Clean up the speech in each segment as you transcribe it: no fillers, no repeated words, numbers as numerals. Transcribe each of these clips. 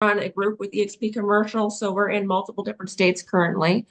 run a group with EXP Commercial, so we're in multiple different states currently.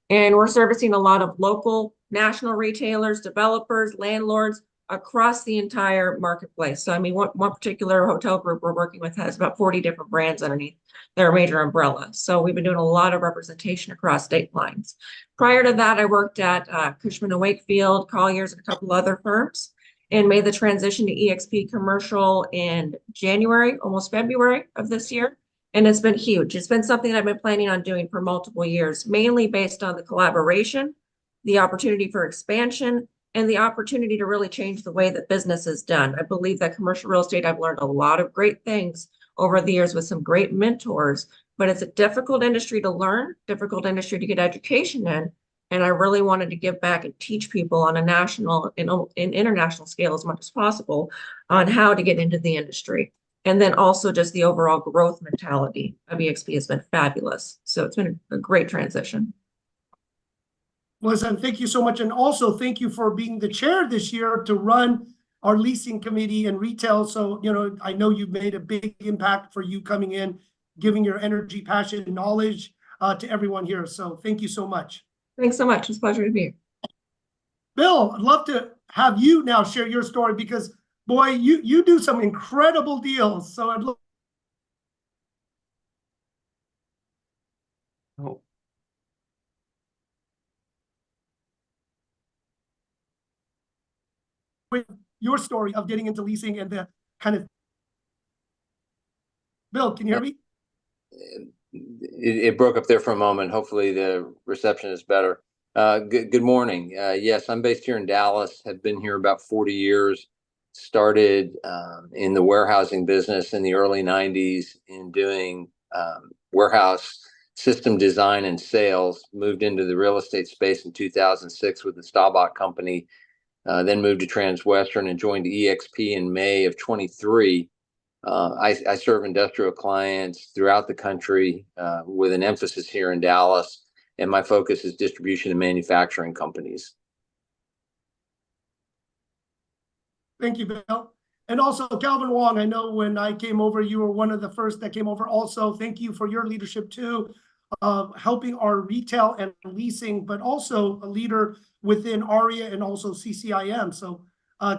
And we're servicing a lot of local, national retailers, developers, landlords across the entire marketplace. So, I mean, one particular hotel group we're working with has about 40 different brands underneath their major umbrella. So we've been doing a lot of representation across state lines. Prior to that, I worked at Cushman & Wakefield, Colliers, and a couple other firms, and made the transition to EXP Commercial in January, almost February of this year. And it's been huge. It's been something I've been planning on doing for multiple years, mainly based on the collaboration, the opportunity for expansion, and the opportunity to really change the way that business is done. I believe that commercial real estate, I've learned a lot of great things over the years with some great mentors, but it's a difficult industry to learn, difficult industry to get education in. And I really wanted to give back and teach people on a national and international scale as much as possible on how to get into the industry. And then also just the overall growth mentality of EXP has been fabulous. So it's been a great transition. Listen, thank you so much. And also thank you for being the chair this year to run our leasing committee and retail. So, you know, I know you've made a big impact for you coming in, giving your energy, passion, and knowledge to everyone here. So thank you so much. Thanks so much. It's a pleasure to be here. Bill, I'd love to have you now share your story because, boy, you do some incredible deals. So I'd love. Oh. With your story of getting into leasing and the kind of. Bill, can you hear me? It broke up there for a moment. Hopefully the reception is better. Good morning. Yes, I'm based here in Dallas. Have been here about 40 years. Started in the warehousing business in the early 90s in doing warehouse system design and sales. Moved into the real estate space in 2006 with the Staubach Company. Then moved to Transwestern and joined EXP in May of 23. I serve industrial clients throughout the country with an emphasis here in Dallas, and my focus is distribution and manufacturing companies. Thank you, Bill. And also, Calvin Wong, I know when I came over, you were one of the first that came over also. Thank you for your leadership too, helping our retail and leasing, but also a leader within ARIA and also CCIM. So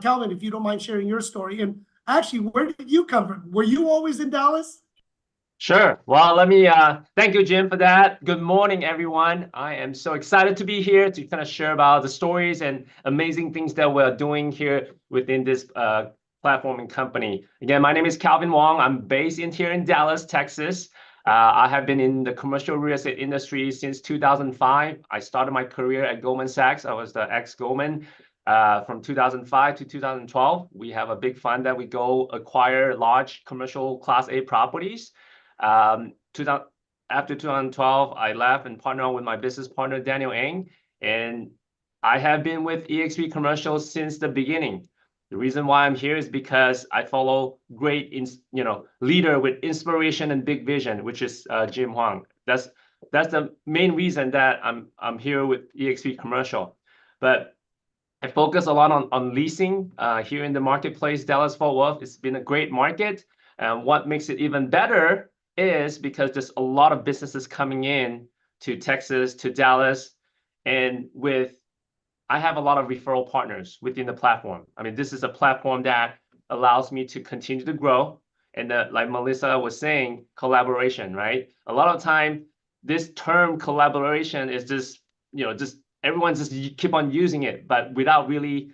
Calvin, if you don't mind sharing your story. And actually, where did you come from? Were you always in Dallas? Sure. Well, let me thank you, Jim, for that. Good morning, everyone. I am so excited to be here to kind of share about the stories and amazing things that we're doing here within this platform and company. Again, my name is Calvin Wong. I'm based here in Dallas, Texas. I have been in the commercial real estate industry since 2005. I started my career at Goldman Sachs. I was the ex-Goldman. From 2005 to 2012, we have a big fund that we go acquire large commercial Class A properties. After 2012, I left and partnered with my business partner, Daniel Ng, and I have been with EXP Commercial since the beginning. The reason why I'm here is because I follow great, leader with inspiration and big vision, which is Jim Huang. That's the main reason that I'm here with EXP Commercial. But I focus a lot on leasing here in the marketplace, Dallas-Fort Worth. It's been a great market, and what makes it even better is because there's a lot of businesses coming in to Texas, to Dallas, and I have a lot of referral partners within the platform. I mean, this is a platform that allows me to continue to grow. And like Melissa was saying, collaboration, right? A lot of time, this term collaboration is just everyone just keep on using it, but without really,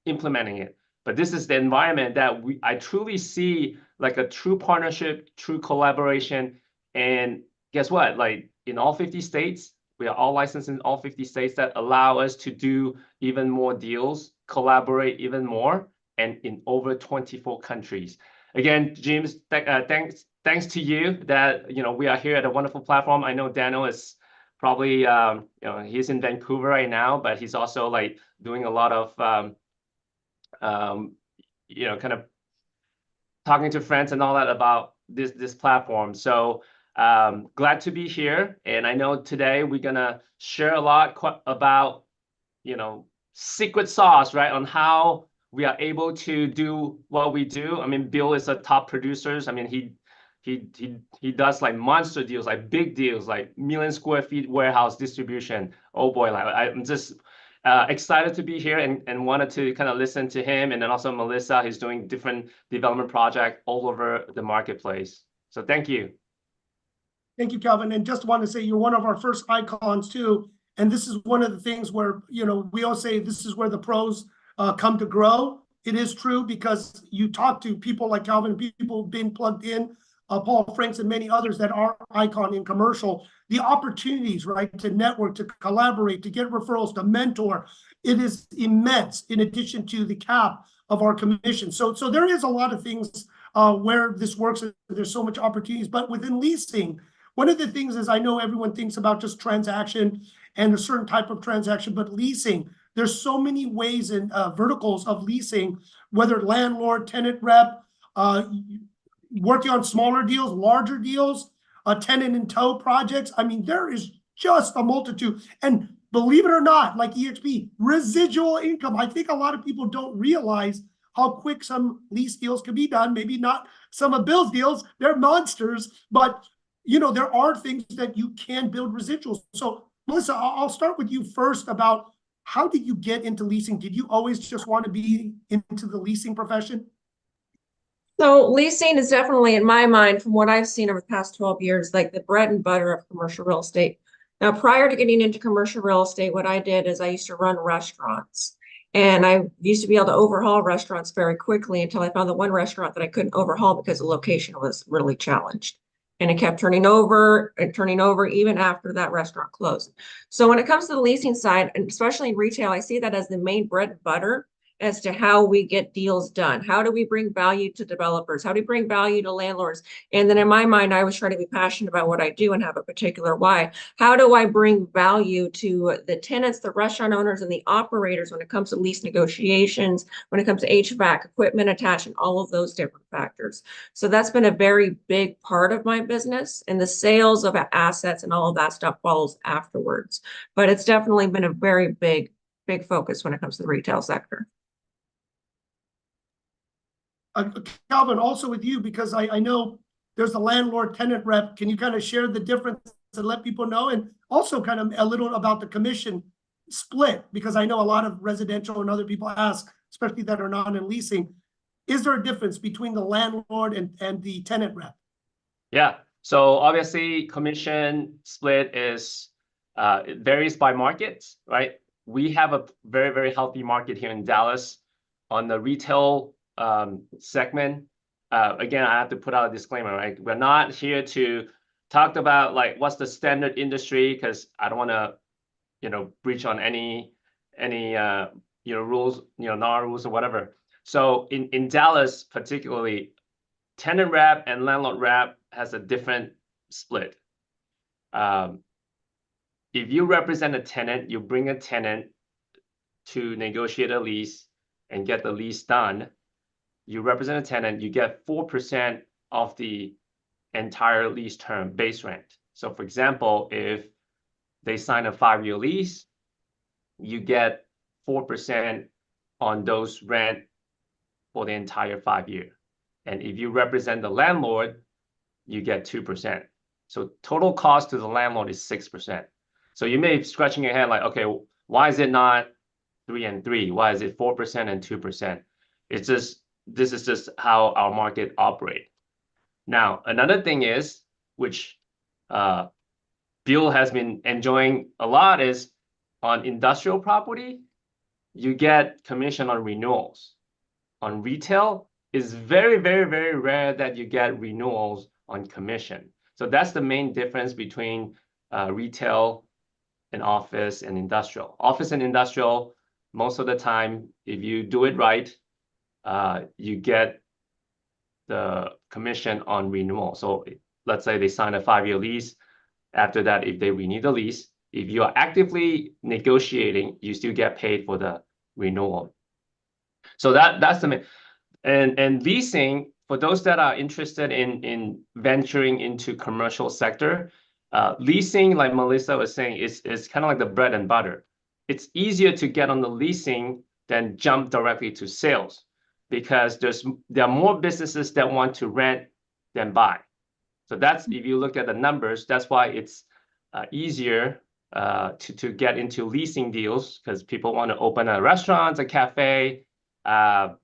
implementing it. But this is the environment that I truly see like a true partnership, true collaboration. And guess what? Like in all 50 states, we are all licensed in all 50 states that allow us to do even more deals, collaborate even more, and in over 24 countries. Again, James, thanks to you that we are here at a wonderful platform. I know Daniel is probably he's in Vancouver right now, but he's also like doing a lot of kind of talking to friends and all that about this platform. So glad to be here. And I know today we're gonna share a lot about secret sauce, right, on how we are able to do what we do. I mean, Bill is a top producer. I mean, He does like monster deals, like big deals, like million square feet warehouse distribution. Oh boy, like I'm just excited to be here and wanted to kind of listen to him. And then also Melissa, who's doing different development project all over the marketplace. So thank you. Thank you, Calvin. And just want to say you're one of our first icons too. And this is one of the things where, we all say this is where the pros come to grow. It is true because you talk to people like Calvin, people being plugged in, Paul Franks and many others that are icon in commercial, the opportunities, right, to network, to collaborate, to get referrals, to mentor, it is immense in addition to the cap of our commission. So there is a lot of things where this works. There's so much opportunities, but within leasing, one of the things is I know everyone thinks about just transaction and a certain type of transaction, but leasing, there's so many ways and verticals of leasing, whether landlord, tenant rep, working on smaller deals, larger deals, tenant in tow projects. I mean, there is just a multitude. And believe it or not, like EXP, residual income. I think a lot of people don't realize how quick some lease deals can be done. Maybe not some of Bill's deals, they're monsters, but there are things that you can build residuals. So Melissa, I'll start with you first about how did you get into leasing? Did you always just want to be into the leasing profession? So leasing is definitely, in my mind, from what I've seen over the past 12 years, like the bread and butter of commercial real estate. Now, prior to getting into commercial real estate, what I did is I used to run restaurants. And I used to be able to overhaul restaurants very quickly until I found the one restaurant that I couldn't overhaul because the location was really challenged. And it kept turning over and turning over even after that restaurant closed. So when it comes to the leasing side, and especially in retail, I see that as the main bread and butter as to how we get deals done. How do we bring value to developers? How do we bring value to landlords? And then in my mind, I was trying to be passionate about what I do and have a particular why. How do I bring value to the tenants, the restaurant owners, and the operators when it comes to lease negotiations, when it comes to HVAC, equipment attachment, all of those different factors. So that's been a very big part of my business, and the sales of assets and all of that stuff follows afterwards. But it's definitely been a very big focus when it comes to the retail sector. Calvin, also with you, because I know there's a landlord tenant rep. Can you kind of share the difference and let people know? And also kind of a little about the commission split, because I know a lot of residential and other people ask, especially that are not in leasing, is there a difference between the landlord and the tenant rep? Yeah, so obviously commission split is, it varies by markets, right? We have a very, very healthy market here in Dallas on the retail segment. Again, I have to put out a disclaimer, right? We're not here to talk about like what's the standard industry, because I don't want to, breach on any rules, NAR rules or whatever. So in Dallas particularly, tenant rep and landlord rep has a different split. If you represent a tenant, you bring a tenant to negotiate a lease and get the lease done. You represent a tenant, you get 4% of the entire lease term base rent. So for example, if they sign a 5-year lease, you get 4% on those rent for the entire 5 year. And if you represent the landlord, you get 2%. So total cost to the landlord is 6%. So you may be scratching your head like, okay, why is it not 3 and 3? Why is it 4% and 2%? It's just, this is just how our market operates. Now, another thing is, which Bill has been enjoying a lot, is on industrial property, you get commission on renewals. On retail, it's very, very, very rare that you get renewals on commission. So that's the main difference between retail and office and industrial. Office and industrial, most of the time, if you do it right, you get the commission on renewal. So let's say they sign a 5-year lease. After that, if they renew the lease, if you are actively negotiating, you still get paid for the renewal. So that's the main. And leasing, for those that are interested in venturing into commercial sector, leasing, like Melissa was saying, is kind of like the bread and butter. It's easier to get on the leasing than jump directly to sales, because there are more businesses that want to rent than buy. So that's, if you look at the numbers, that's why it's easier to get into leasing deals, because people want to open a restaurant, a cafe, salon,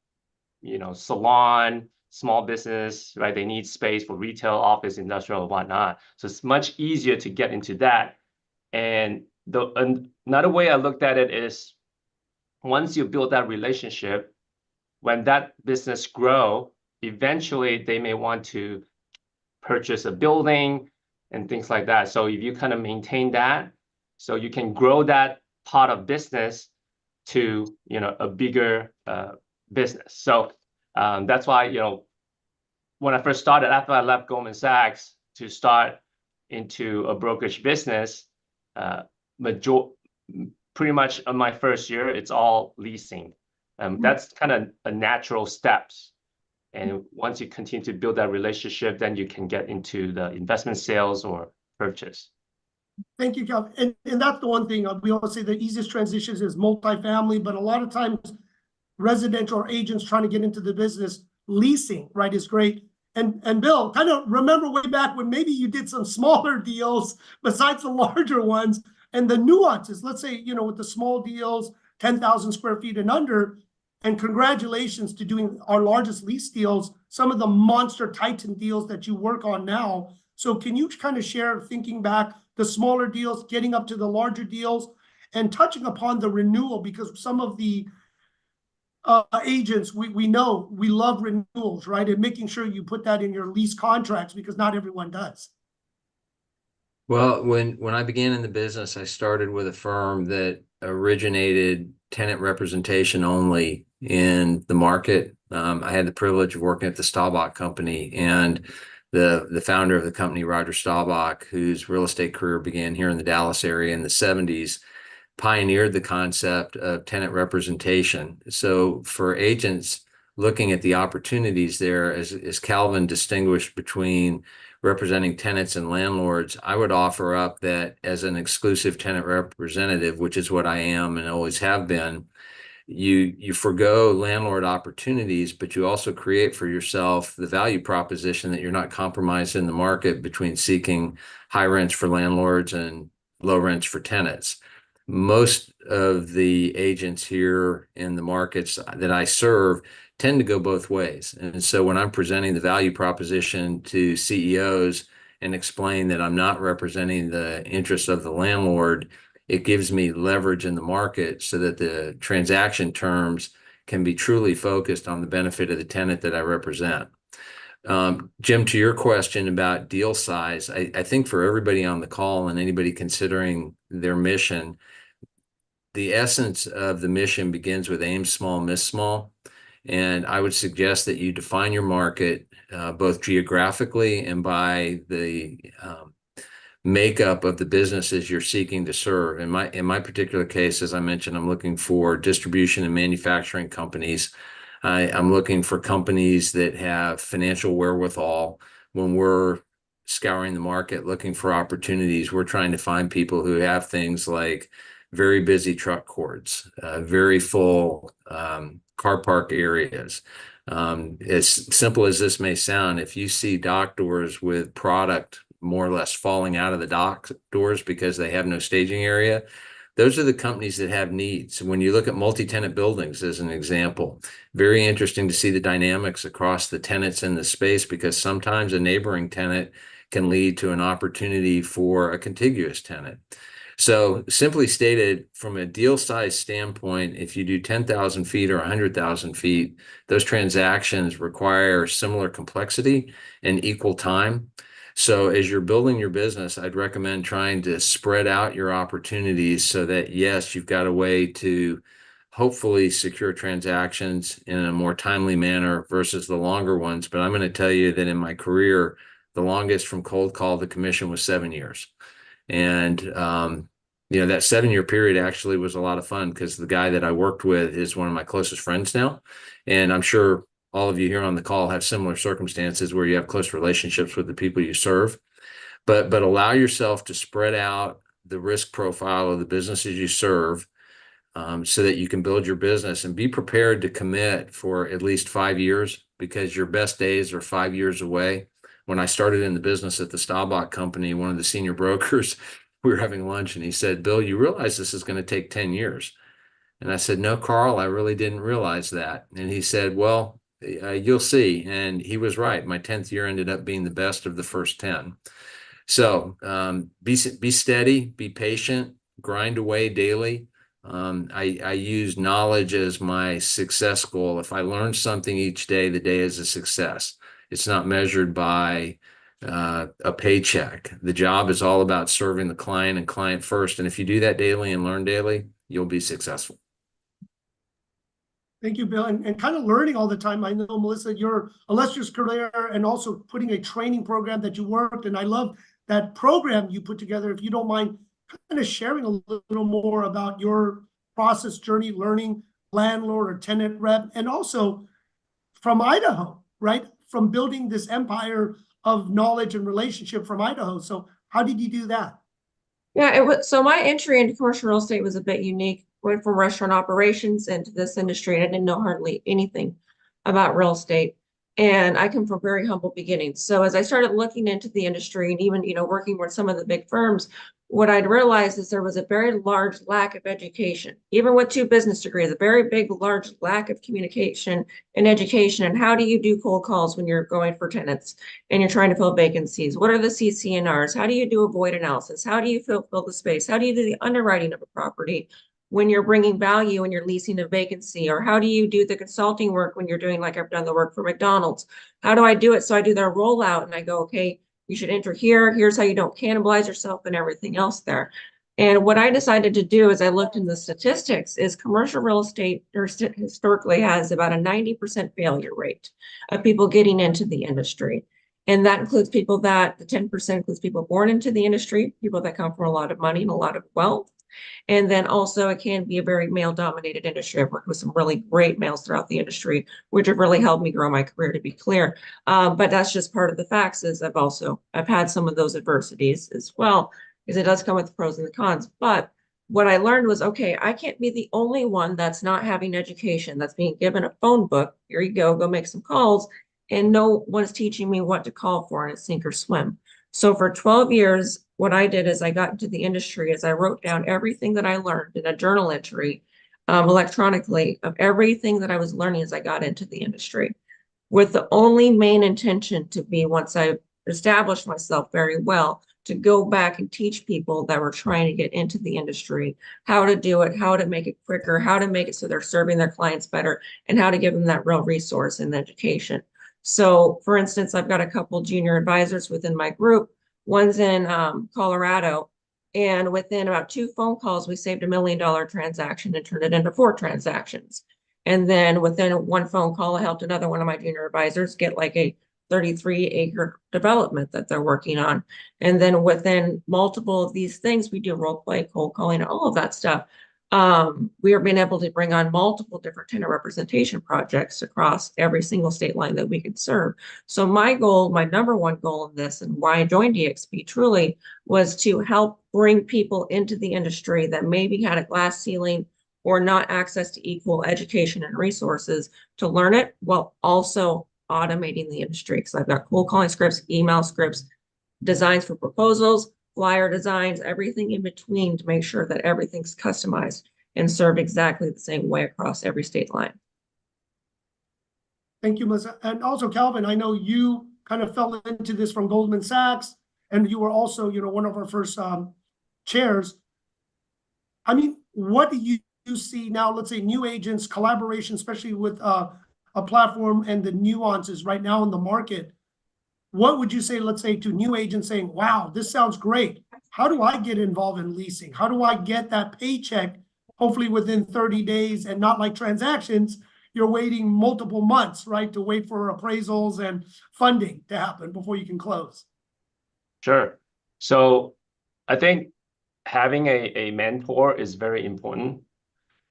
small business, right? They need space for retail, office, industrial, and whatnot. So it's much easier to get into that. And another way I looked at it is, once you build that relationship, when that business grow, eventually they may want to purchase a building and things like that. So if you kind of maintain that, so you can grow that part of business to a bigger business. So that's why when I first started, after I left Goldman Sachs to start into a brokerage business, pretty much in my first year, it's all leasing. That's kind of a natural steps. And once you continue to build that relationship, then you can get into the investment sales or purchase. Thank you, Calvin. And that's the one thing we always say, the easiest transitions is multifamily, but a lot of times residential or agents trying to get into the business, leasing, right, is great. And Bill, kind of remember way back when maybe you did some smaller deals besides the larger ones, and the nuances, let's say, with the small deals, 10,000 square feet and under, and congratulations to doing our largest lease deals, some of the monster Titan deals that you work on now. So can you kind of share, thinking back, the smaller deals, getting up to the larger deals, and touching upon the renewal, because some of the agents, we know we love renewals, right? And making sure you put that in your lease contracts, because not everyone does. Well, when I began in the business, I started with a firm that originated tenant representation only in the market. I had the privilege of working at the Staubach Company, and the founder of the company, Roger Staubach, whose real estate career began here in the Dallas area in the 70s, pioneered the concept of tenant representation. So for agents looking at the opportunities there, as Calvin distinguished between representing tenants and landlords, I would offer up that as an exclusive tenant representative, which is what I am and always have been, you forgo landlord opportunities, but you also create for yourself the value proposition that you're not compromised in the market between seeking high rents for landlords and low rents for tenants. Most of the agents here in the markets that I serve tend to go both ways. And so when I'm presenting the value proposition to CEOs and explain that I'm not representing the interests of the landlord, it gives me leverage in the market so that the transaction terms can be truly focused on the benefit of the tenant that I represent. Jim, to your question about deal size, I think for everybody on the call and anybody considering their mission, the essence of the mission begins with aim small, miss small. And I would suggest that you define your market both geographically and by the makeup of the businesses you're seeking to serve. In my particular case, as I mentioned, I'm looking for distribution and manufacturing companies. I'm looking for companies that have financial wherewithal. When we're scouring the market looking for opportunities, we're trying to find people who have things like very busy truck courts, very full car park areas. As simple as this may sound, if you see dock doors with product more or less falling out of the dock doors because they have no staging area, those are the companies that have needs. When you look at multi-tenant buildings as an example, very interesting to see the dynamics across the tenants in the space, because sometimes a neighboring tenant can lead to an opportunity for a contiguous tenant. So simply stated, from a deal size standpoint, if you do 10,000 feet or 100,000 feet, those transactions require similar complexity and equal time. So as you're building your business, I'd recommend trying to spread out your opportunities so that, yes, you've got a way to hopefully secure transactions in a more timely manner versus the longer ones. But I'm going to tell you that in my career, the longest from cold call to commission was 7 years. And, that 7-year period actually was a lot of fun, because the guy that I worked with is one of my closest friends now. And I'm sure all of you here on the call have similar circumstances where you have close relationships with the people you serve, but allow yourself to spread out the risk profile of the businesses you serve, so that you can build your business, and be prepared to commit for at least 5 years, because your best days are 5 years away. when I started in the business at the Staubach company, one of the senior brokers, we were having lunch and he said, Bill, you realize this is going to take 10 years. And I said, no, Carl, I really didn't realize that. And he said, well, you'll see. And he was right. My 10th year ended up being the best of the first 10. So be steady, be patient, grind away daily. I use knowledge as my success goal. If I learn something each day, the day is a success. It's not measured by a paycheck. The job is all about serving the client and client first. And if you do that daily and learn daily, you'll be successful. Thank you, Bill. And kind of learning all the time. I know, Melissa, your illustrious career and also putting a training program that you worked. And I love that program you put together. If you don't mind kind of sharing a little more about your process journey, learning landlord or tenant rep, and also from Idaho, right? From building this empire of knowledge and relationship from Idaho. So how did you do that? Yeah, it was, so my entry into commercial real estate was a bit unique. Went from restaurant operations into this industry, and I didn't know hardly anything about real estate. And I come from very humble beginnings. So as I started looking into the industry and even, working with some of the big firms, what I'd realized is there was a very large lack of education, even with 2 business degrees, a very big, large lack of communication and education. And how do you do cold calls when you're going for tenants and you're trying to fill vacancies? What are the CCNRs? How do you do a void analysis? How do you fill the space? How do you do the underwriting of a property when you're bringing value and you're leasing a vacancy? Or how do you do the consulting work when you're doing, like I've done the work for McDonald's? How do I do it? So I do their rollout and I go, okay, you should enter here. Here's how you don't cannibalize yourself and everything else there. And what I decided to do as I looked in the statistics is commercial real estate historically has about a 90% failure rate of people getting into the industry. And that includes people that the 10% includes people born into the industry, people that come from a lot of money and a lot of wealth. And then also it can be a very male dominated industry. I've worked with some really great males throughout the industry, which have really helped me grow my career, to be clear. But that's just part of the facts is I've had some of those adversities as well, because it does come with the pros and the cons. But what I learned was, okay, I can't be the only one that's not having education, that's being given a phone book. Here you go make some calls. And no one's teaching me what to call for in a sink or swim. So for 12 years, what I did is I got into the industry is I wrote down everything that I learned in a journal entry electronically of everything that I was learning as I got into the industry, with the only main intention to be, once I established myself very well, to go back and teach people that were trying to get into the industry how to do it, how to make it quicker, how to make it so they're serving their clients better, and how to give them that real resource and education. So for instance, I've got a couple junior advisors within my group. One's in Colorado, and within about 2 phone calls, we saved $1 million transaction and turned it into 4 transactions. And then within 1 phone call, I helped another one of my junior advisors get like a 33-acre development that they're working on. And then within multiple of these things, we do role play, cold calling, all of that stuff. We are being able to bring on multiple different tenant representation projects across every single state line that we could serve. So my goal, my number one goal in this, and why I joined EXP truly, was to help bring people into the industry that maybe had a glass ceiling or not access to equal education and resources to learn it, while also automating the industry. Because I've got cold calling scripts, email scripts, designs for proposals, flyer designs, everything in between, to make sure that everything's customized and served exactly the same way across every state line. Thank you, Melissa. And also, Calvin, I know you kind of fell into this from Goldman Sachs, and you were also, one of our first chairs. I mean, what do you see now, let's say new agents, collaboration, especially with a platform and the nuances right now in the market? What would you say, let's say, to new agents saying, wow, this sounds great. How do I get involved in leasing? How do I get that paycheck, hopefully within 30 days, and not like transactions, you're waiting multiple months, right, to wait for appraisals and funding to happen before you can close? Sure. So I think having a mentor is very important,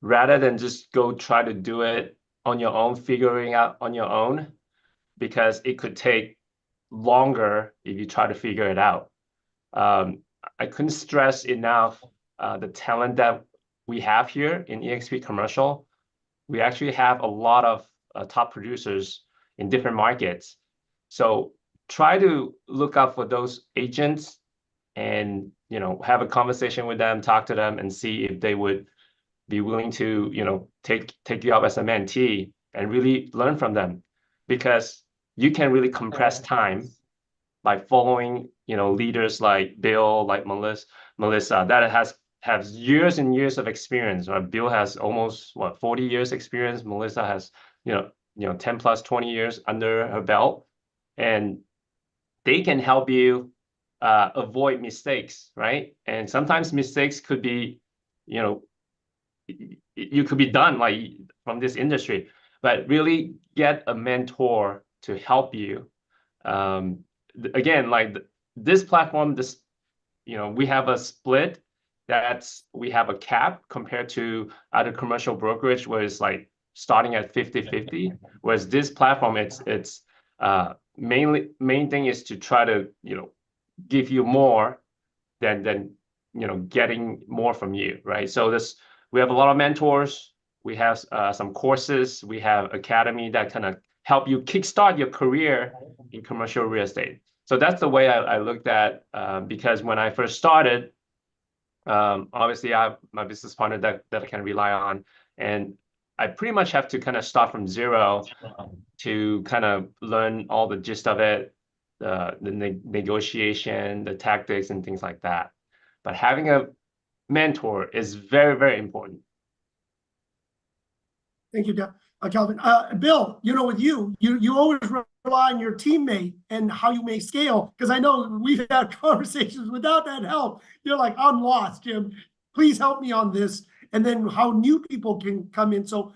rather than just go try to do it on your own, figuring out on your own, because it could take longer if you try to figure it out. I couldn't stress enough the talent that we have here in EXP Commercial. We actually have a lot of top producers in different markets. So try to look out for those agents and, you know, have a conversation with them, talk to them, and see if they would be willing to, you know, take you up as a mentee and really learn from them, because you can really compress time by following, you know, leaders like Bill, like Melissa, that has years and years of experience. Right? Bill has almost 40 years experience. Melissa has, you know, 10 plus 20 years under her belt, and they can help you avoid mistakes, right? And sometimes mistakes could be, you know, you could be done like from this industry, but really get a mentor to help you. Again, like this platform, you know, we have a split we have a cap compared to other commercial brokerage where it's like starting at 50-50, whereas this platform, it's main thing is to try to, you know, give you more than you know, getting more from you, right? So we have a lot of mentors, we have some courses, we have academy that kind of help you kickstart your career in commercial real estate. So that's the way I looked at, because when I first started, obviously I have my business partner that I can rely on, and I pretty much have to kind of start from zero to kind of learn all the gist of it, the negotiation, the tactics, and things like that. But having a mentor is very, very important. Thank you, Calvin. Bill, you know, with you always rely on your teammate and how you may scale, because I know we've had conversations without that help. You're like, I'm lost, Jim. Please help me on this. And then how new people can come in. So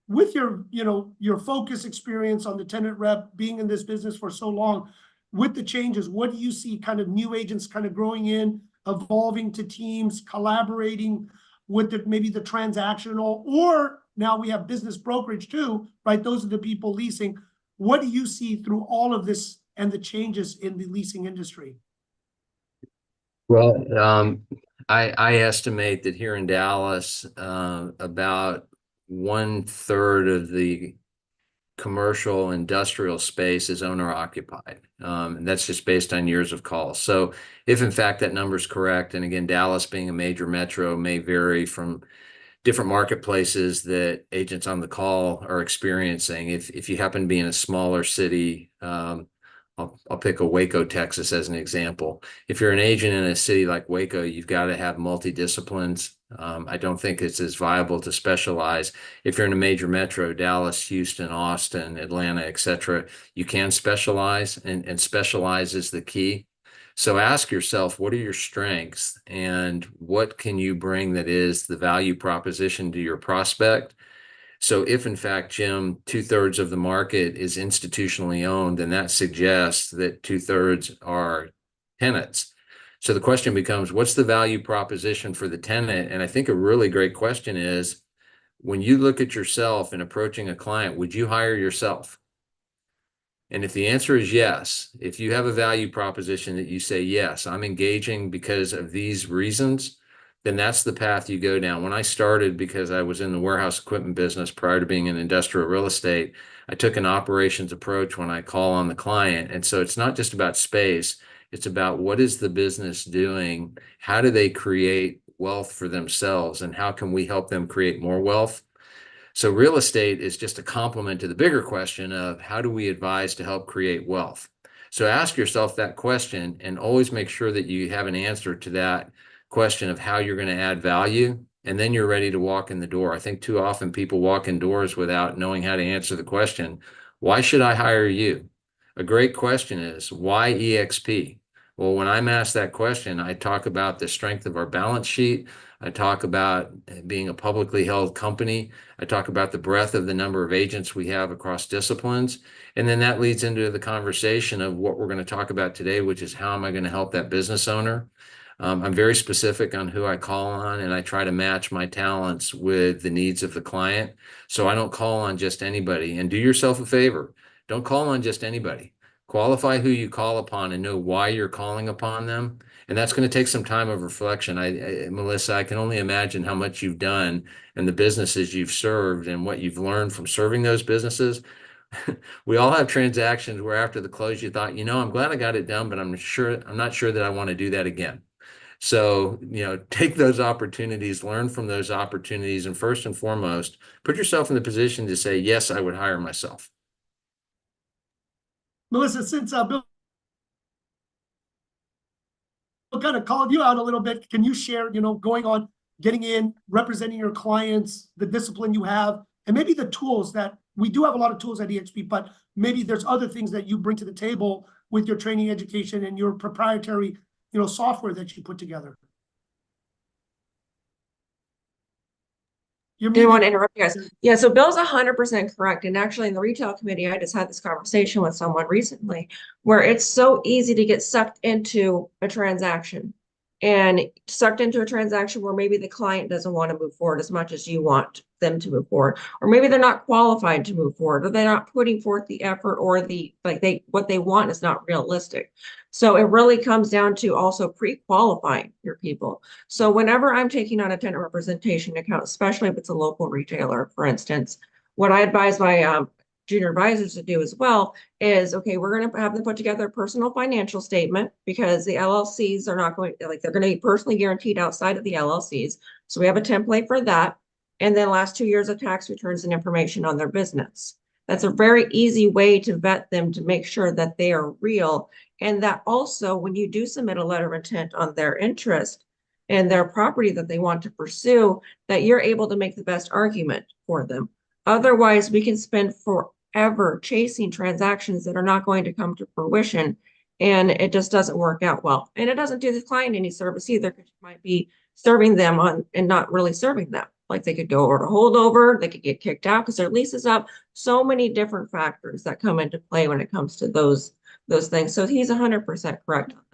with your, you know, your focus experience on the tenant rep, being in this business for so long, with the changes, what do you see kind of new agents kind of growing in, evolving to teams, collaborating with maybe the transactional, or now we have business brokerage too, right? Those are the people leasing. What do you see through all of this and the changes in the leasing industry? Well, I estimate that here in Dallas, about 1/3 of the commercial industrial space is owner occupied. And that's just based on years of calls. So if in fact that number is correct, and again, Dallas being a major metro may vary from different marketplaces that agents on the call are experiencing. If you happen to be in a smaller city, I'll pick a Waco, Texas as an example. If you're an agent in a city like Waco, you've got to have multi-disciplines. I don't think it's as viable to specialize. If you're in a major metro, Dallas, Houston, Austin, Atlanta, etc., you can specialize, and specialize is the key. So ask yourself, what are your strengths and what can you bring that is the value proposition to your prospect? So if in fact, Jim, 2/3 of the market is institutionally owned, then that suggests that 2/3 are tenants. So the question becomes, what's the value proposition for the tenant? And I think a really great question is, when you look at yourself in approaching a client, would you hire yourself? And if the answer is yes, if you have a value proposition that you say, yes, I'm engaging because of these reasons, then that's the path you go down. When I started, because I was in the warehouse equipment business prior to being in industrial real estate, I took an operations approach when I call on the client. And so it's not just about space, it's about what is the business doing? How do they create wealth for themselves? And how can we help them create more wealth? So real estate is just a complement to the bigger question of how do we advise to help create wealth? So ask yourself that question and always make sure that you have an answer to that question of how you're going to add value, and then you're ready to walk in the door. I think too often people walk in doors without knowing how to answer the question, why should I hire you? A great question is, why EXP? Well, when I'm asked that question, I talk about the strength of our balance sheet. I talk about being a publicly held company. I talk about the breadth of the number of agents we have across disciplines. And then that leads into the conversation of what we're going to talk about today, which is how am I going to help that business owner? I'm very specific on who I call on, and I try to match my talents with the needs of the client. So I don't call on just anybody. And do yourself a favor. Don't call on just anybody. Qualify who you call upon and know why you're calling upon them. And that's going to take some time of reflection. Melissa, I can only imagine how much you've done and the businesses you've served and what you've learned from serving those businesses. we all have transactions where after the close, you thought, I'm glad I got it done, but I'm not sure that I want to do that again. So, take those opportunities, learn from those opportunities, and first and foremost, put yourself in the position to say, yes, I would hire myself. Melissa, since Bill kind of called you out a little bit, can you share, going on, getting in, representing your clients, the discipline you have, and maybe the tools that we do have a lot of tools at EXP, but maybe there's other things that you bring to the table with your training education and your proprietary, software that you put together. Didn't want to interrupt you guys. Yeah, so Bill's 100% correct. And actually in the retail committee, I just had this conversation with someone recently where it's so easy to get sucked into a transaction where maybe the client doesn't want to move forward as much as you want them to move forward, or maybe they're not qualified to move forward, or they're not putting forth the effort, or what they want is not realistic. So it really comes down to also pre-qualifying your people. So whenever I'm taking on a tenant representation account, especially if it's a local retailer, for instance, what I advise my junior advisors to do as well is, okay, we're going to have them put together a personal financial statement, because the LLCs are not going, they're going to be personally guaranteed outside of the LLCs. So we have a template for that. And then last 2 years of tax returns and information on their business. That's a very easy way to vet them, to make sure that they are real. And that also, when you do submit a letter of intent on their interest and their property that they want to pursue, that you're able to make the best argument for them. Otherwise, we can spend forever chasing transactions that are not going to come to fruition, and it just doesn't work out well. And it doesn't do the client any service either, because you might be serving them on and not really serving them. Like, they could go over to holdover, they could get kicked out because their lease is up. So many different factors that come into play when it comes to those things. So he's 100% correct on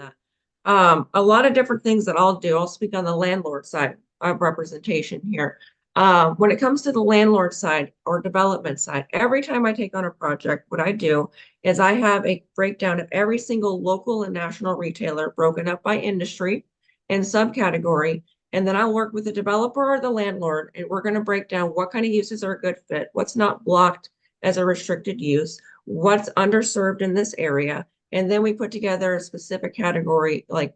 that. A lot of different things that I'll do. I'll speak on the landlord side of representation here. When it comes to the landlord side or development side, every time I take on a project, what I do is I have a breakdown of every single local and national retailer broken up by industry and subcategory. And then I'll work with the developer or the landlord, and we're going to break down what kind of uses are a good fit, what's not blocked as a restricted use, what's underserved in this area. And then we put together a specific category, like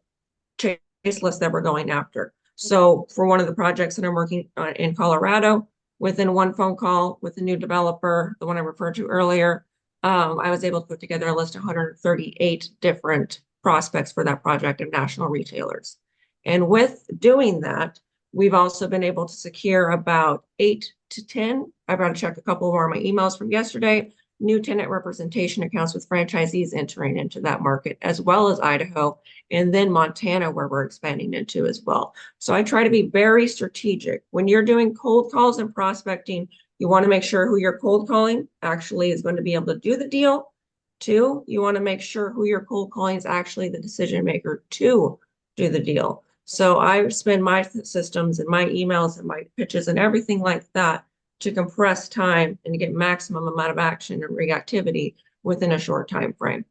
chase list that we're going after. So for one of the projects that I'm working on in Colorado, within one phone call with a new developer, the one I referred to earlier, I was able to put together a list of 138 different prospects for that project of national retailers. And with doing that, we've also been able to secure about 8 to 10. I've got to check a couple more of my emails from yesterday. New tenant representation accounts with franchisees entering into that market, as well as Idaho, and then Montana, where we're expanding into as well. So I try to be very strategic. When you're doing cold calls and prospecting, you want to make sure who you're cold calling actually is going to be able to do the deal. 2, you want to make sure who you're cold calling is actually the decision maker to do the deal. So I spend my systems and my emails and my pitches and everything like that to compress time and to get maximum amount of action and reactivity within a short time frame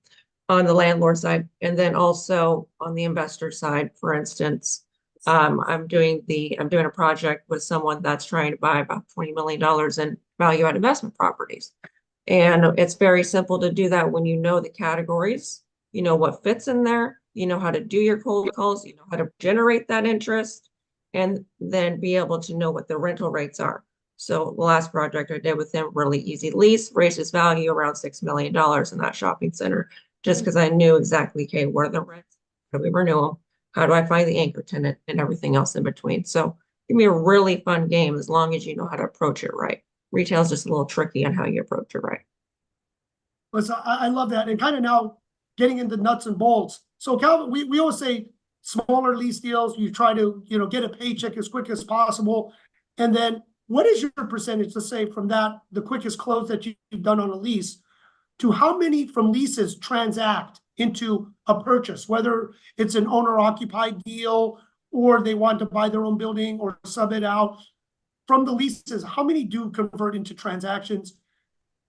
on the landlord side. And then also on the investor side, for instance, I'm doing a project with someone that's trying to buy about $20 million in value add investment properties. And it's very simple to do that when you know the categories, you know what fits in there, you know how to do your cold calls, you know how to generate that interest, and then be able to know what the rental rates are. So the last project I did with them, really easy lease, raised its value around $6 million in that shopping center, just because I knew exactly, okay, what are the rents? How do we renew them? How do I find the anchor tenant, and everything else in between? So it can be a really fun game as long as you know how to approach it right. Retail is just a little tricky on how you approach it right. Listen, I love that. And kind of now getting into nuts and bolts. So Calvin, we always say smaller lease deals, you try to, get a paycheck as quick as possible. And then what is your percentage, let's say, from that, the quickest close that you've done on a lease, to how many from leases transact into a purchase, whether it's an owner occupied deal or they want to buy their own building or sub it out? From the leases, how many do convert into transactions?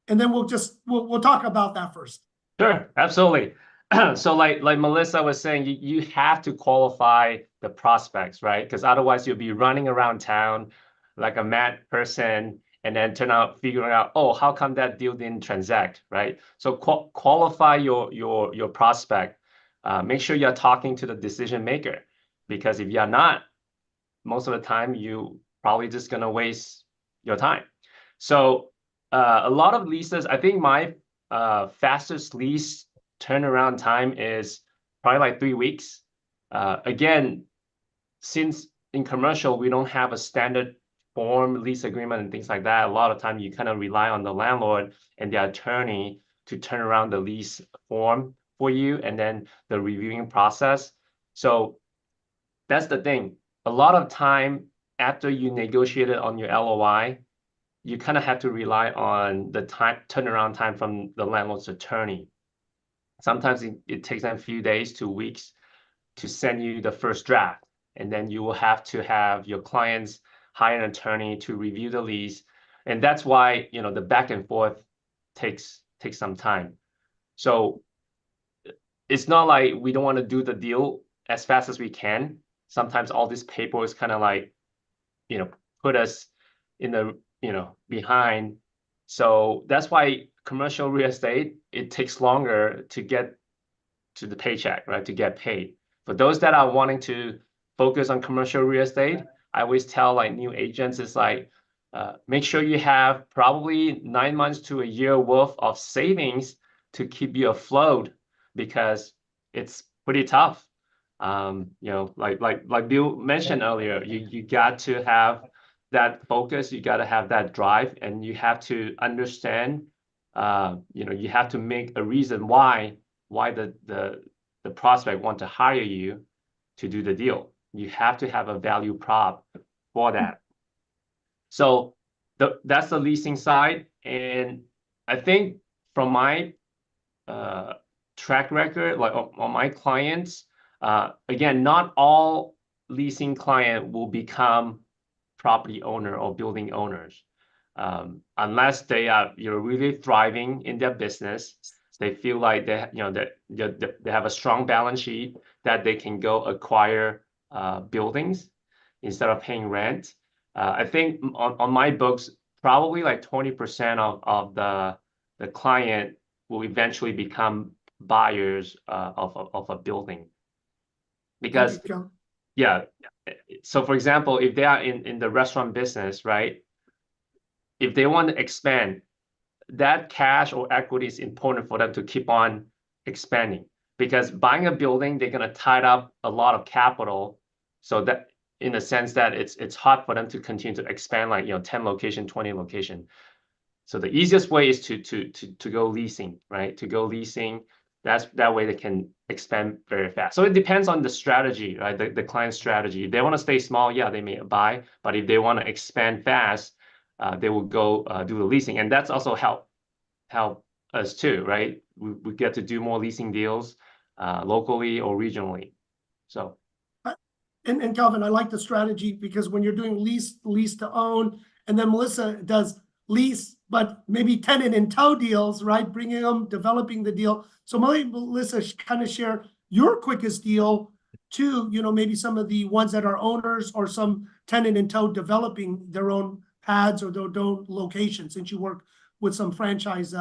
And then we'll talk about that first. Sure, absolutely. So like Melissa was saying, you have to qualify the prospects, right? Because otherwise you'll be running around town like a mad person and then turn out figuring out, oh, how come that deal didn't transact, right? So qualify your prospect. Make sure you're talking to the decision maker, because if you're not, most of the time you probably just gonna waste your time. So a lot of leases, I think my fastest lease turnaround time is probably like 3 weeks. Again, since in commercial we don't have a standard form lease agreement and things like that, a lot of time you kind of rely on the landlord and the attorney to turn around the lease form for you, and then the reviewing process. So that's the thing. A lot of time after you negotiated on your LOI, you kind of have to rely on the turnaround time from the landlord's attorney. Sometimes it takes them a few days to weeks to send you the first draft, and then you will have to have your clients hire an attorney to review the lease, and that's why the back and forth takes some time. So it's not like we don't want to do the deal as fast as we can. Sometimes all this paper is kind of like put us in the behind. So that's why commercial real estate, it takes longer to get to the paycheck, right? To get paid. For those that are wanting to focus on commercial real estate, I always tell like new agents, it's like, make sure you have probably 9 months to a year worth of savings to keep you afloat, because it's pretty tough. Like Bill mentioned earlier, you got to have that focus, you got to have that drive, and you have to understand, you have to make a reason why the prospect want to hire you to do the deal. You have to have a value prop for that. So that's the leasing side. And I think from my track record, like on my clients, again, not all leasing client will become property owner or building owners, unless they are really thriving in their business. They feel like they have a strong balance sheet that they can go acquire buildings instead of paying rent. I think on my books, probably like 20% of the client will eventually become buyers of a building. Because yeah, so for example, if they are in the restaurant business, right? If they want to expand, that cash or equity is important for them to keep on expanding, because buying a building, they're going to tie up a lot of capital. So that in the sense that it's hard for them to continue to expand, like 10 location, 20 location. So the easiest way is to go leasing, right? To go leasing. That way they can expand very fast. So it depends on the strategy, right? The client strategy. If they want to stay small, yeah, they may buy. But if they want to expand fast, they will go do the leasing. And that's also help us too, right? We get to do more leasing deals locally or regionally. So. And Calvin, I like the strategy, because when you're doing lease to own, and then Melissa does lease, but maybe tenant in tow deals, right? Bringing them, developing the deal. So Melissa, kind of share your quickest deal to, maybe some of the ones that are owners, or some tenant in tow developing their own pads or their own locations, since you work with some franchise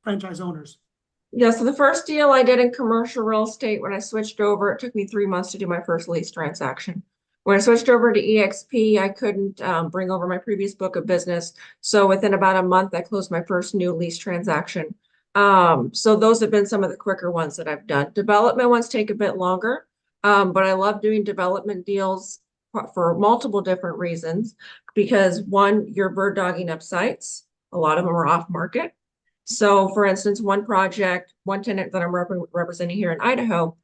owners. Yeah, so the first deal I did in commercial real estate, when I switched over, it took me 3 months to do my first lease transaction. When I switched over to EXP, I couldn't bring over my previous book of business. So within about a month, I closed my first new lease transaction. So those have been some of the quicker ones that I've done. Development ones take a bit longer, but I love doing development deals for multiple different reasons. Because one, you're bird dogging up sites. A lot of them are off market. So for instance, one tenant that I'm representing here in Idaho,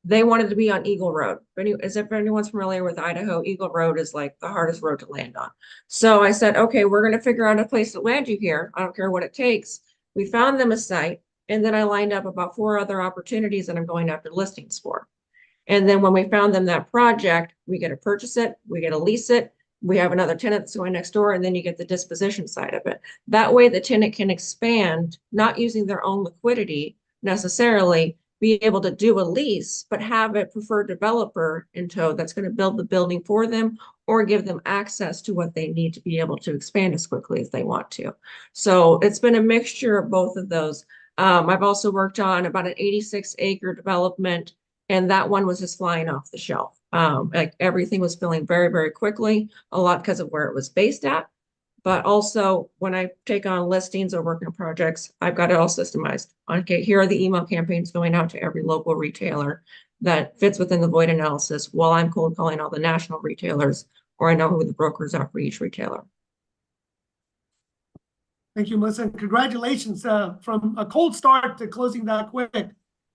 they wanted to be on Eagle Road. If anyone's familiar with Idaho, Eagle Road is like the hardest road to land on. So I said, okay, we're going to figure out a place to land you here. I don't care what it takes. We found them a site, and then I lined up about 4 other opportunities that I'm going after listings for. And then when we found them that project, we get to purchase it, we get to lease it. We have another tenant that's going next door, and then you get the disposition side of it. That way the tenant can expand, not using their own liquidity necessarily, be able to do a lease, but have a preferred developer in tow that's going to build the building for them or give them access to what they need to be able to expand as quickly as they want to. So it's been a mixture of both of those. I've also worked on about an 86-acre development, and that one was just flying off the shelf. Like everything was filling very, very quickly, a lot because of where it was based at. But also when I take on listings or work on projects, I've got it all systemized. Okay, here are the email campaigns going out to every local retailer that fits within the void analysis while I'm cold calling all the national retailers, or I know who the brokers are for each retailer. Thank you, Melissa. And congratulations from a cold start to closing that quick.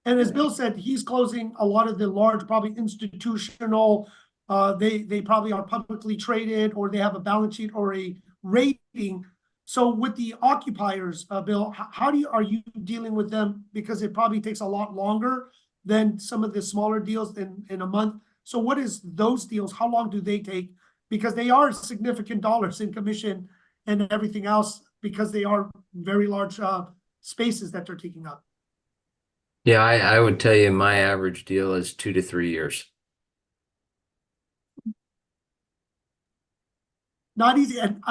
And as Bill said, he's closing a lot of the large, probably institutional, they probably are publicly traded, or they have a balance sheet or a rating. So with the occupiers, Bill, how are you dealing with them? Because it probably takes a lot longer than some of the smaller deals in a month. So what is those deals? How long do they take? Because they are significant dollars in commission and everything else, because they are very large spaces that they're taking up. Yeah, I would tell you my average deal is 2 to 3 years. Not easy. And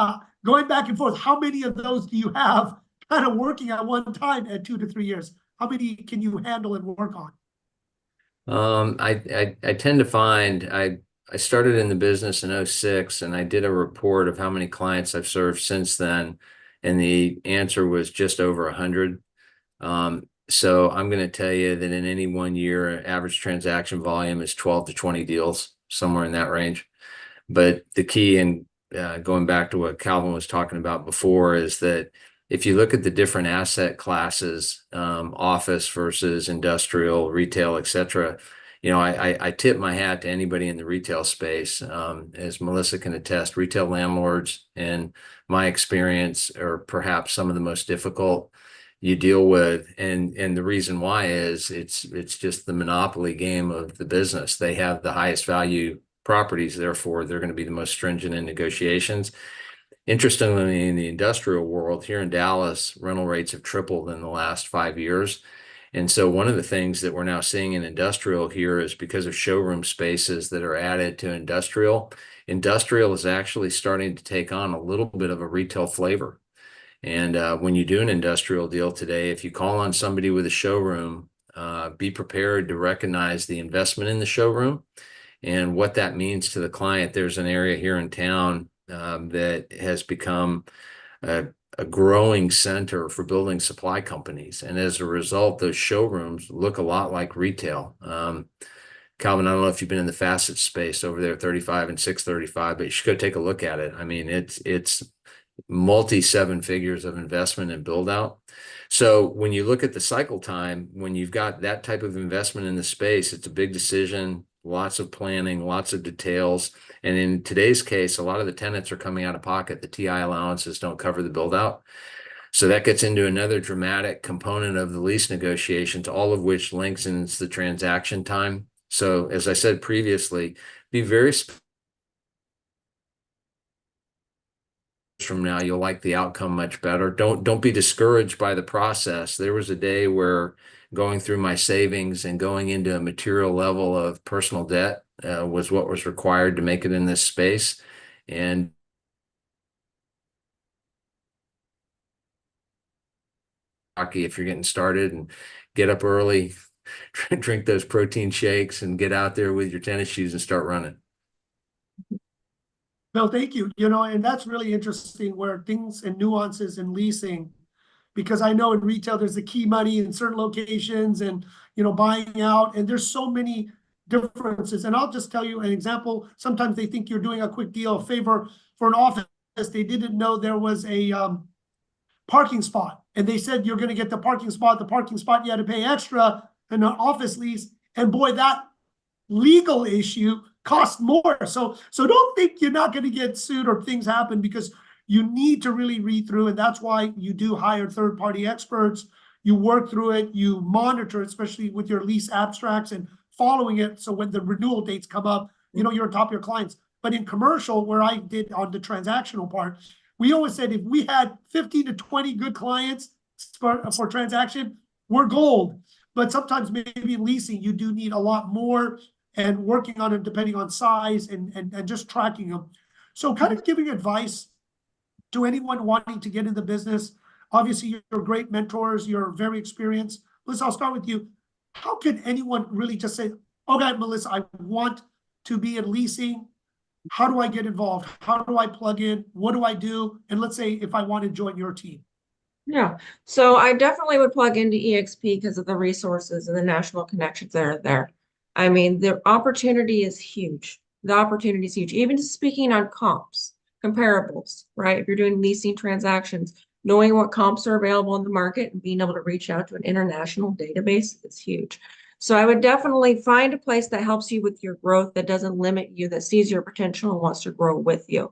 going back and forth, how many of those do you have kind of working at one time at 2 to 3 years? How many can you handle and work on? I tend to find I started in the business in 06, and I did a report of how many clients I've served since then, and the answer was just over 100. So I'm going to tell you that in any 1 year, average transaction volume is 12 to 20 deals, somewhere in that range. But the key, and going back to what Calvin was talking about before, is that if you look at the different asset classes, office versus industrial, retail, etc., you know, I tip my hat to anybody in the retail space. As Melissa can attest, retail landlords, in my experience, are perhaps some of the most difficult you deal with. And the reason why is it's just the monopoly game of the business. They have the highest value properties, therefore they're going to be the most stringent in negotiations. Interestingly, in the industrial world here in Dallas, rental rates have tripled in the last 5 years. And so one of the things that we're now seeing in industrial here is because of showroom spaces that are added to industrial is actually starting to take on a little bit of a retail flavor. And when you do an industrial deal today, if you call on somebody with a showroom, be prepared to recognize the investment in the showroom and what that means to the client. There's an area here in town that has become a growing center for building supply companies. And as a result, those showrooms look a lot like retail. Calvin, I don't know if you've been in the facet space over there, 35 and 635, but you should go take a look at it. I mean, it's multi 7 figures of investment and build out. So when you look at the cycle time, when you've got that type of investment in the space, it's a big decision, lots of planning, lots of details. And in today's case, a lot of the tenants are coming out of pocket. The TI allowances don't cover the build out. So that gets into another dramatic component of the lease negotiations, all of which lengthens the transaction time. So as I said previously, be very from now, you'll like the outcome much better. Don't be discouraged by the process. There was a day where going through my savings and going into a material level of personal debt was what was required to make it in this space. And if you're getting started, and get up early, drink those protein shakes, and get out there with your tennis shoes and start running. Bill, thank you. You know, and that's really interesting, where things and nuances in leasing, because I know in retail there's the key money in certain locations and, you know, buying out, and there's so many differences. And I'll just tell you an example. Sometimes they think you're doing a quick deal, a favor for an office. They didn't know there was a parking spot, and they said you're going to get the parking spot. You had to pay extra in an office lease, and boy, that legal issue cost more. So don't think you're not going to get sued or things happen, because you need to really read through. And that's why you do hire third-party experts. You work through it, you monitor, especially with your lease abstracts and following it. So when the renewal dates come up, you know, you're on top of your clients. But in commercial, where I did on the transactional part, we always said if we had 15 to 20 good clients for transaction, we're gold. but sometimes maybe leasing, you do need a lot more and working on it depending on size and just tracking them. So kind of giving advice to anyone wanting to get in the business. Obviously, you're great mentors, you're very experienced. Melissa, I'll start with you. How can anyone really just say, okay, Melissa, I want to be in leasing. How do I get involved? How do I plug in? What do I do? And let's say if I want to join your team. Yeah, so I definitely would plug into EXP because of the resources and the national connections that are there. I mean, the opportunity is huge. The opportunity is huge. Even speaking on comps, comparables, right? If you're doing leasing transactions, knowing what comps are available in the market and being able to reach out to an international database is huge. So I would definitely find a place that helps you with your growth, that doesn't limit you, that sees your potential and wants to grow with you.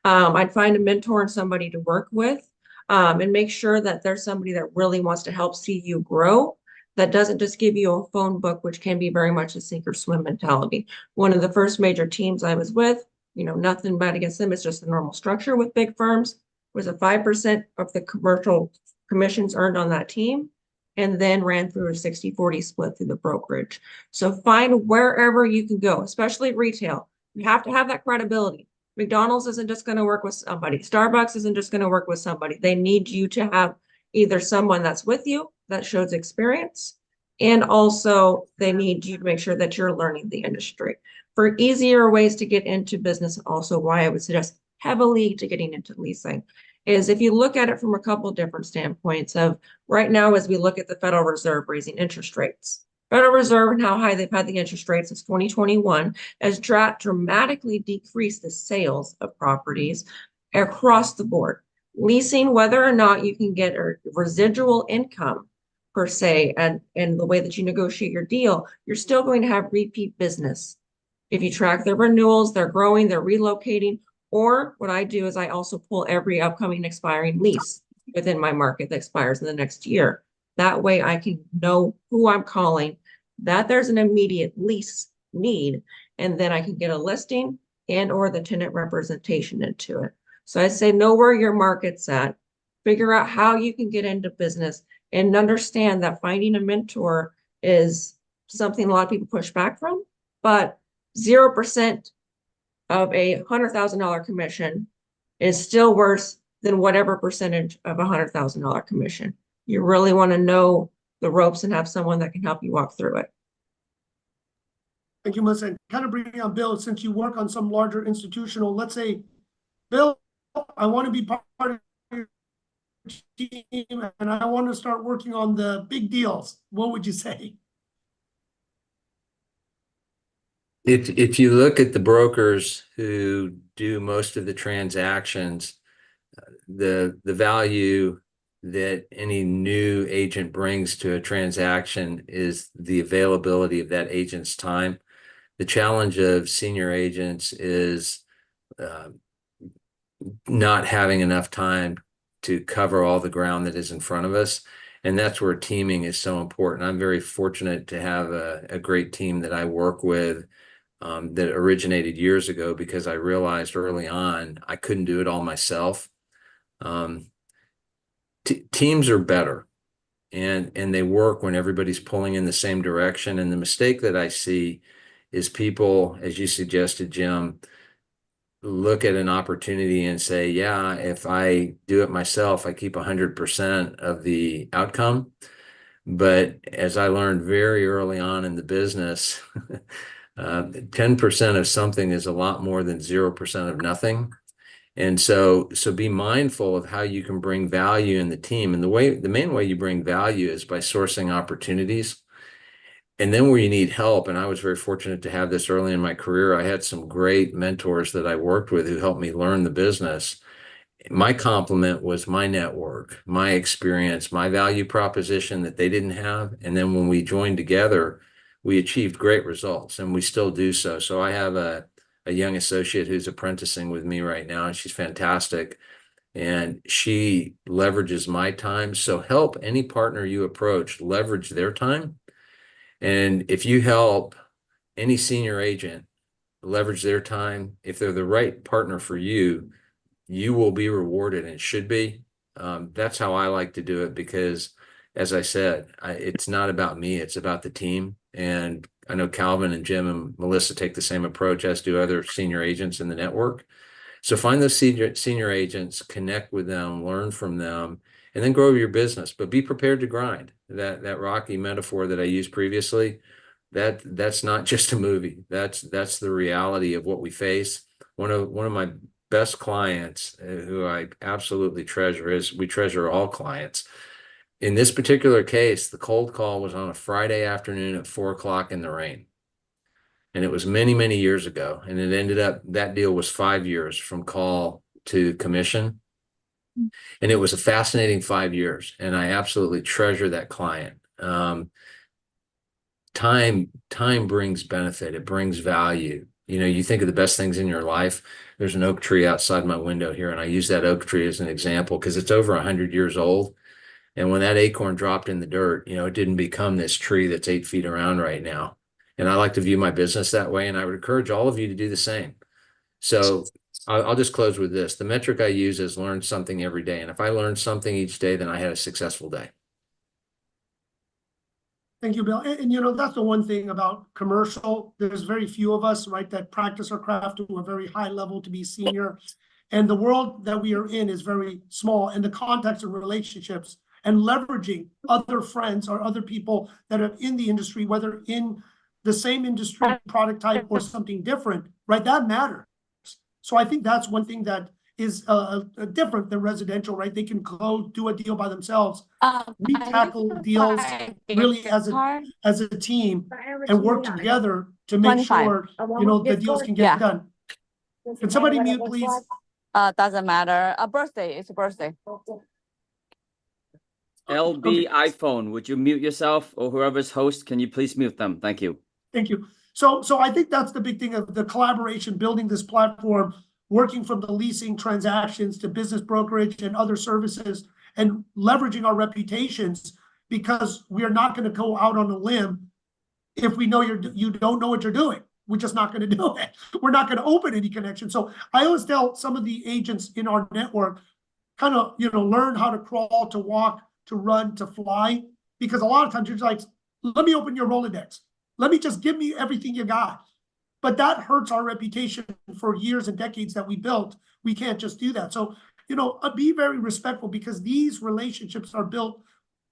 I'd find a mentor and somebody to work with. And make sure that there's somebody that really wants to help see you grow, that doesn't just give you a phone book, which can be very much a sink or swim mentality. One of the first major teams I was with, nothing bad against them, it's just the normal structure with big firms, was a 5% of the commercial commissions earned on that team, and then ran through a 60-40 split through the brokerage. So find wherever you can go, especially retail. You have to have that credibility. McDonald's isn't just going to work with somebody. Starbucks isn't just going to work with somebody. They need you to have either someone that's with you that shows experience, and also they need you to make sure that you're learning the industry. For easier ways to get into business, and also why I would suggest heavily to getting into leasing, is if you look at it from a couple of different standpoints of right now, as we look at the Federal Reserve raising interest rates. Federal Reserve and how high they've had the interest rates since 2021 has dramatically decreased the sales of properties across the board. Leasing, whether or not you can get a residual income per se, and the way that you negotiate your deal, you're still going to have repeat business. If you track their renewals, they're growing, they're relocating, or what I do is I also pull every upcoming expiring lease within my market that expires in the next year. That way I can know who I'm calling, that there's an immediate lease need, and then I can get a listing and or the tenant representation into it. So I say know where your market's at, figure out how you can get into business, and understand that finding a mentor is something a lot of people push back from, but 0% of a $100,000 commission is still worse than whatever percentage of a $100,000 commission. You really want to know the ropes and have someone that can help you walk through it. Thank you, Melissa. And kind of bringing on Bill, since you work on some larger institutional, let's say, Bill, I want to be part of your team and I want to start working on the big deals. What would you say? If you look at the brokers who do most of the transactions, the value that any new agent brings to a transaction is the availability of that agent's time. The challenge of senior agents is not having enough time to cover all the ground that is in front of us. And that's where teaming is so important. I'm very fortunate to have a great team that I work with that originated years ago, because I realized early on I couldn't do it all myself. Teams are better, and they work when everybody's pulling in the same direction. And the mistake that I see is people, as you suggested, Jim, look at an opportunity and say, yeah, if I do it myself, I keep 100% of the outcome. But as I learned very early on in the business, 10% of something is a lot more than 0% of nothing. And so be mindful of how you can bring value in the team. And the main way you bring value is by sourcing opportunities. And then where you need help, and I was very fortunate to have this early in my career, I had some great mentors that I worked with who helped me learn the business. My compliment was my network, my experience, my value proposition that they didn't have. And then when we joined together, we achieved great results, and we still do so. So I have a young associate who's apprenticing with me right now, and she's fantastic. And she leverages my time. So help any partner you approach leverage their time. And if you help any senior agent leverage their time, if they're the right partner for you, you will be rewarded, and it should be. That's how I like to do it, because as I said, it's not about me, it's about the team. And I know Calvin and Jim and Melissa take the same approach, as do other senior agents in the network. So find those senior agents, connect with them, learn from them, and then grow your business. But be prepared to grind. That Rocky metaphor that I used previously, that's not just a movie. That's the reality of what we face. One of my best clients, who I absolutely treasure, is we treasure all clients. In this particular case, the cold call was on a Friday afternoon at 4 o'clock in the rain. And it was many, many years ago. And it ended up, that deal was 5 years from call to commission. And it was a fascinating 5 years. And I absolutely treasure that client. Time brings benefit. It brings value. You know, you think of the best things in your life. There's an oak tree outside my window here. And I use that oak tree as an example because it's over 100 years old. And when that acorn dropped in the dirt, you know, it didn't become this tree that's 8 feet around right now. And I like to view my business that way. And I would encourage all of you to do the same. So I'll just close with this. The metric I use is learn something every day. And if I learn something each day, then I had a successful day. Thank you, Bill. And, you know, that's the one thing about commercial. There's very few of us, right, that practice our craft to a very high level to be senior. And the world that we are in is very small. And the context of relationships and leveraging other friends or other people that are in the industry, whether in the same industry, product type, or something different, right? That matters. So I think that's one thing that is different than residential, right? They can go do a deal by themselves. We tackle deals really as a team and work together to make sure, you know, the deals can get done. Can somebody mute, please? Doesn't matter. A birthday, it's a birthday. LB iPhone, would you mute yourself, or whoever's host, can you please mute them? Thank you. Thank you. So I think that's the big thing of the collaboration, building this platform, working from the leasing transactions to business brokerage and other services, and leveraging our reputations, because we are not going to go out on a limb if we know you don't know what you're doing. We're just not going to do it. We're not going to open any connection. So I always tell some of the agents in our network, kind of, you know, learn how to crawl, to walk, to run, to fly, because a lot of times you're just like, let me open your Rolodex. Let me just give me everything you got. But that hurts our reputation for years and decades that we built. We can't just do that. So, you know, be very respectful, because these relationships are built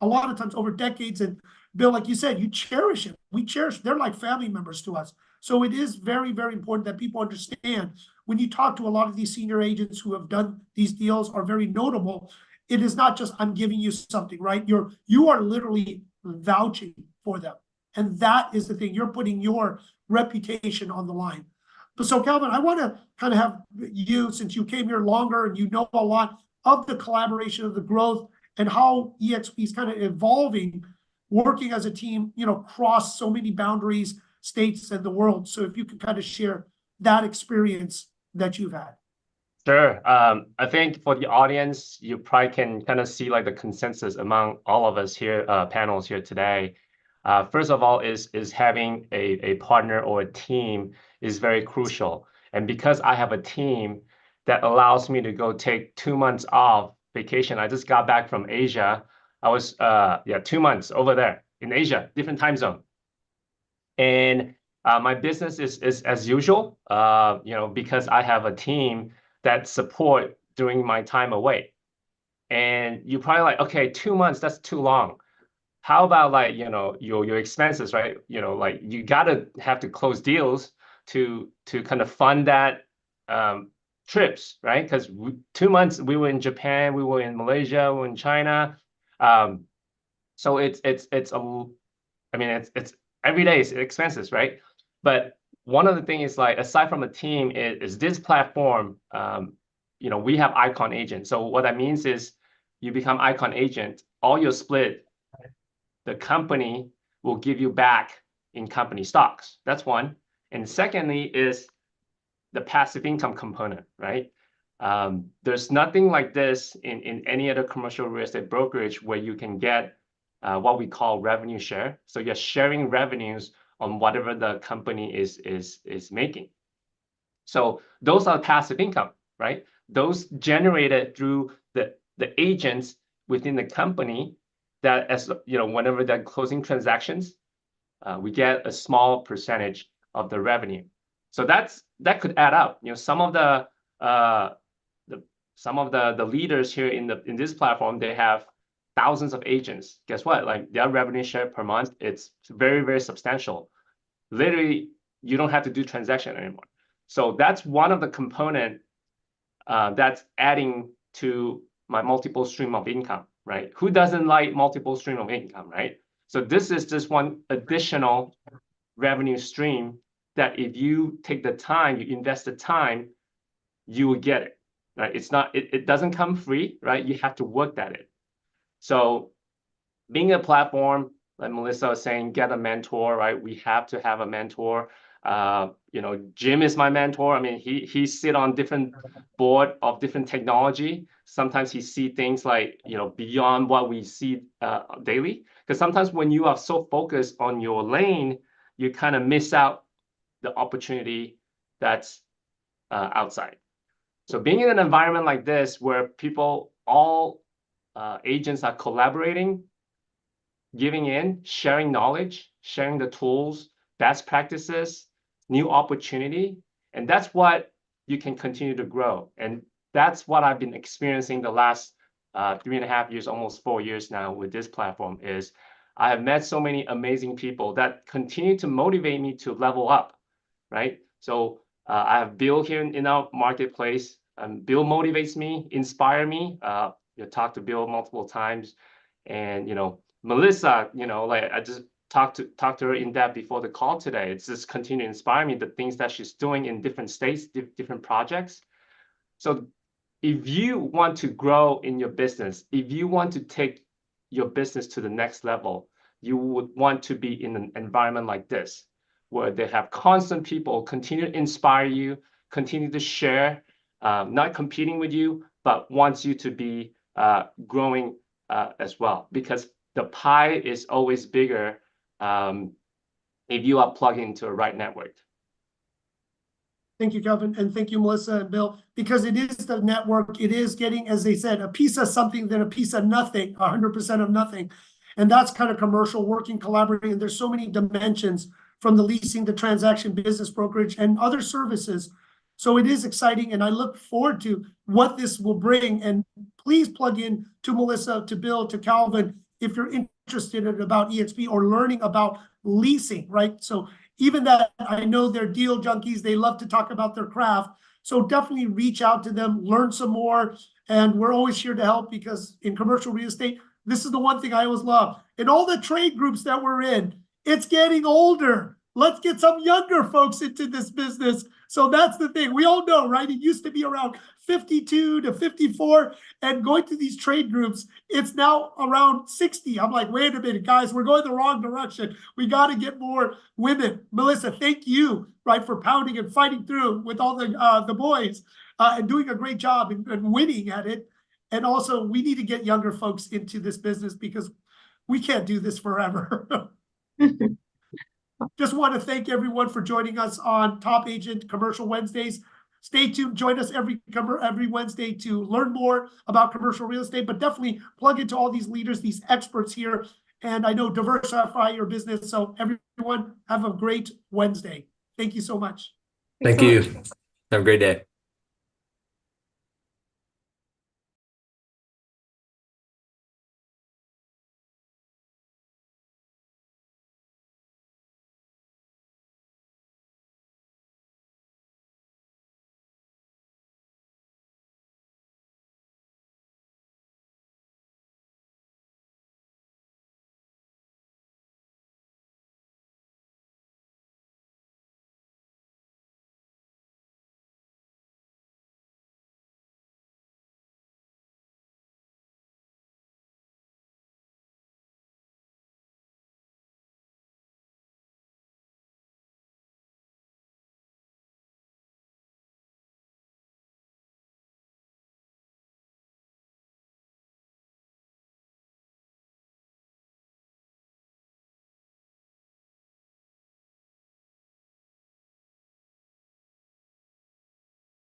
a lot of times over decades. And Bill, like you said, you cherish it. We cherish, they're like family members to us. So it is very, very important that people understand, when you talk to a lot of these senior agents who have done these deals, are very notable. It is not just, I'm giving you something, right? You are literally vouching for them. And that is the thing. You're putting your reputation on the line. But so, Calvin, I want to kind of have you, since you came here longer and you know a lot of the collaboration, of the growth, and how eXp is kind of evolving, working as a team, you know, across so many boundaries, states, and the world. So if you could kind of share that experience that you've had. Sure. I think for the audience, you probably can kind of see like the consensus among all of us here, panels here today. First of all, is having a partner or a team is very crucial. And because I have a team that allows me to go take 2 months off vacation. I just got back from Asia. I was 2 months over there in Asia, different time zone. And my business is as usual, you know, because I have a team that support during my time away. And you're probably like, okay, 2 months, that's too long. How about, like, you know, your expenses, right? You know, like, you gotta have to close deals to kind of fund that trips, right? Because 2 months we were in Japan, we were in Malaysia, we were in China. So it's every day is expenses, right? But one of the things is, like, aside from a team, is this platform, you know, we have icon agent. So what that means is you become icon agent, all your split, the company will give you back in company stocks. That's one. And secondly is the passive income component, right? There's nothing like this in any other commercial real estate brokerage where you can get what we call revenue share. So you're sharing revenues on whatever the company is making. So those are passive income, right? Those generated through the agents within the company that as you know, whenever they're closing transactions, we get a small percentage of the revenue. So that could add up. You know, some of the leaders here in this platform, they have thousands of agents. Guess what? Like their revenue share per month, it's very, very substantial. Literally, you don't have to do transaction anymore. So that's one of the component that's adding to my multiple stream of income, right? Who doesn't like multiple stream of income, right? So this is just one additional revenue stream that if you take the time, you invest the time, you will get it, right? It doesn't come free, right? You have to work at it. So being a platform, like Melissa was saying, get a mentor, right? We have to have a mentor. You know, Jim is my mentor. I mean, he sit on different board of different technology. Sometimes he see things like, you know, beyond what we see daily. Because sometimes when you are so focused on your lane, you kind of miss out the opportunity that's outside. So being in an environment like this, where people, all agents are collaborating, giving in, sharing knowledge, sharing the tools, best practices, new opportunity. And that's what you can continue to grow. And that's what I've been experiencing the last 3.5 years, almost 4 years now with this platform is I have met so many amazing people that continue to motivate me to level up, right? So I have Bill here in our marketplace. Bill motivates me, inspire me. You talked to Bill multiple times. And, you know, Melissa, you know, like I just talked to her in depth before the call today. It's just continue to inspire me, the things that she's doing in different states, different projects. So if you want to grow in your business, if you want to take your business to the next level, you would want to be in an environment like this, where they have constant people continue to inspire you, continue to share, not competing with you, but wants you to be growing as well, because the pie is always bigger if you are plugged into a right network. Thank you, Kelvin, and thank you, Melissa and Bill, because it is the network. It is getting, as they said, a piece of something than a piece of nothing, 100% of nothing. And that's kind of commercial, working, collaborating. And there's so many dimensions from the leasing to transaction, business brokerage, and other services. So it is exciting, and I look forward to what this will bring. And please plug in to Melissa, to Bill, to Calvin, if you're interested in about EXP or learning about leasing, right? So even that, I know they're deal junkies. They love to talk about their craft. So definitely reach out to them, learn some more. And we're always here to help, because in commercial real estate, this is the one thing I always love. In all the trade groups that we're in, it's getting older. Let's get some younger folks into this business. So that's the thing. We all know, right? It used to be around 52 to 54, and going to these trade groups, it's now around 60. I'm like, wait a minute, guys, we're going the wrong direction. We got to get more women. Melissa, thank you, right, for pounding and fighting through with all the boys and doing a great job and winning at it. And also, we need to get younger folks into this business, because we can't do this forever. Just want to thank everyone for joining us on Top Agent Commercial Wednesdays. Stay tuned. Join us every Wednesday to learn more about commercial real estate, but definitely plug into all these leaders, these experts here. And I know diversify your business. So everyone, have a great Wednesday. Thank you so much. Thank you. Have a great day.